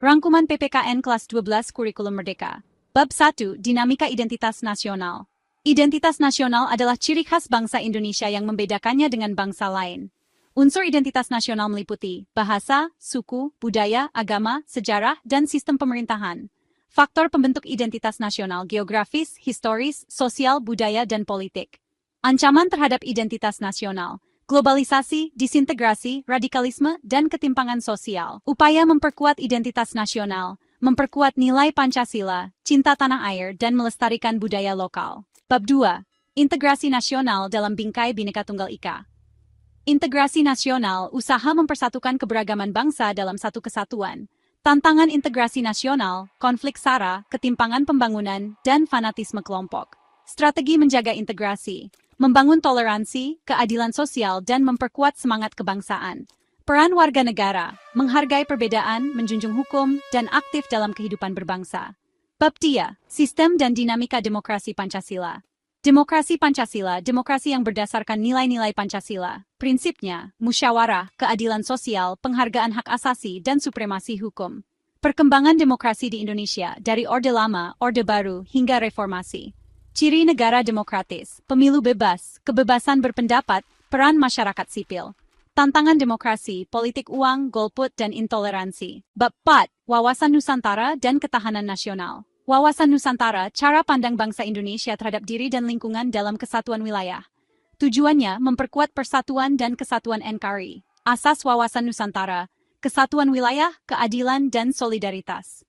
Rangkuman PPKN Kelas 12 Kurikulum Merdeka. Bab 1. Dinamika Identitas Nasional. Identitas nasional adalah ciri khas bangsa Indonesia yang membedakannya dengan bangsa lain. Unsur identitas nasional meliputi bahasa, suku, budaya, agama, sejarah, dan sistem pemerintahan. Faktor pembentuk identitas nasional geografis, historis, sosial, budaya, dan politik. Ancaman terhadap identitas nasional. Globalisasi, disintegrasi, radikalisme, dan ketimpangan sosial. Upaya memperkuat identitas nasional, memperkuat nilai Pancasila, cinta tanah air, dan melestarikan budaya lokal. Bab 2. Integrasi nasional dalam bingkai Bhinneka Tunggal Ika. Integrasi nasional, usaha mempersatukan keberagaman bangsa dalam satu kesatuan. Tantangan integrasi nasional, konflik SARA, ketimpangan pembangunan, dan fanatisme kelompok. Strategi menjaga integrasi. Membangun toleransi, keadilan sosial, dan memperkuat semangat kebangsaan. Peran warga negara, menghargai perbedaan, menjunjung hukum, dan aktif dalam kehidupan berbangsa. Bab 3. Sistem dan dinamika demokrasi Pancasila. Demokrasi Pancasila, demokrasi yang berdasarkan nilai-nilai Pancasila. Prinsipnya, musyawarah, keadilan sosial, penghargaan hak asasi, dan supremasi hukum. Perkembangan demokrasi di Indonesia dari Orde Lama, Orde Baru, hingga reformasi. Ciri negara demokratis, pemilu bebas, kebebasan berpendapat, peran masyarakat sipil. Tantangan demokrasi, politik uang, golput, dan intoleransi. Bab 4. Wawasan Nusantara dan ketahanan nasional. Wawasan Nusantara, cara pandang bangsa Indonesia terhadap diri dan lingkungan dalam kesatuan wilayah. Tujuannya memperkuat persatuan dan kesatuan NKRI. Asas wawasan Nusantara, kesatuan wilayah, keadilan, dan solidaritas.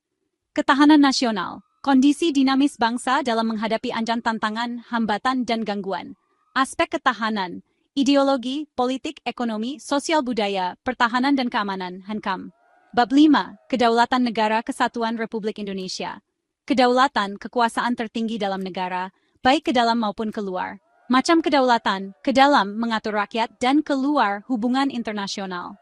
Ketahanan nasional. Kondisi dinamis bangsa dalam menghadapi ancaman tantangan, hambatan, dan gangguan. Aspek ketahanan, ideologi, politik, ekonomi, sosial budaya, pertahanan dan keamanan, HANKAM. Bab 5. Kedaulatan Negara Kesatuan Republik Indonesia. Kedaulatan, kekuasaan tertinggi dalam negara, baik ke dalam maupun keluar. Macam kedaulatan, ke dalam mengatur rakyat dan keluar hubungan internasional.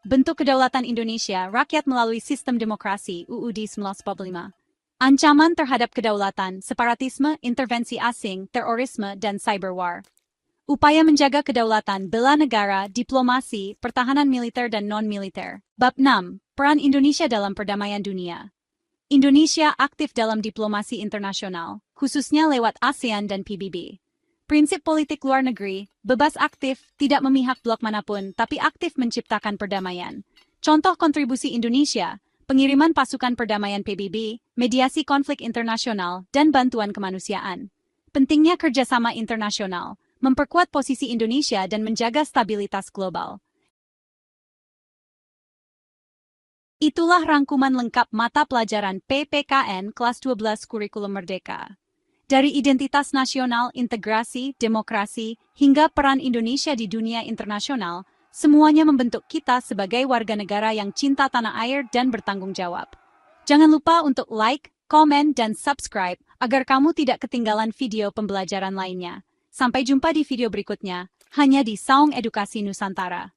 Bentuk kedaulatan Indonesia, rakyat melalui sistem demokrasi, UUD 1945. Ancaman terhadap kedaulatan, separatisme, intervensi asing, terorisme, dan cyberwar. Upaya menjaga kedaulatan, bela negara, diplomasi, pertahanan militer dan non-militer. Bab 6. Peran Indonesia dalam perdamaian dunia. Indonesia aktif dalam diplomasi internasional, khususnya lewat ASEAN dan PBB. Prinsip politik luar negeri, bebas aktif, tidak memihak blok manapun, tapi aktif menciptakan perdamaian. Contoh kontribusi Indonesia, pengiriman pasukan perdamaian PBB, mediasi konflik internasional, dan bantuan kemanusiaan. Pentingnya kerjasama internasional, memperkuat posisi Indonesia dan menjaga stabilitas global. Itulah rangkuman lengkap mata pelajaran PPKN Kelas 12 Kurikulum Merdeka. Dari identitas nasional, integrasi, demokrasi, hingga peran Indonesia di dunia internasional, semuanya membentuk kita sebagai warga negara yang cinta tanah air dan bertanggung jawab. Jangan lupa untuk like, komen, dan subscribe agar kamu tidak ketinggalan video pembelajaran lainnya. Sampai jumpa di video berikutnya, hanya di Saung Edukasi Nusantara.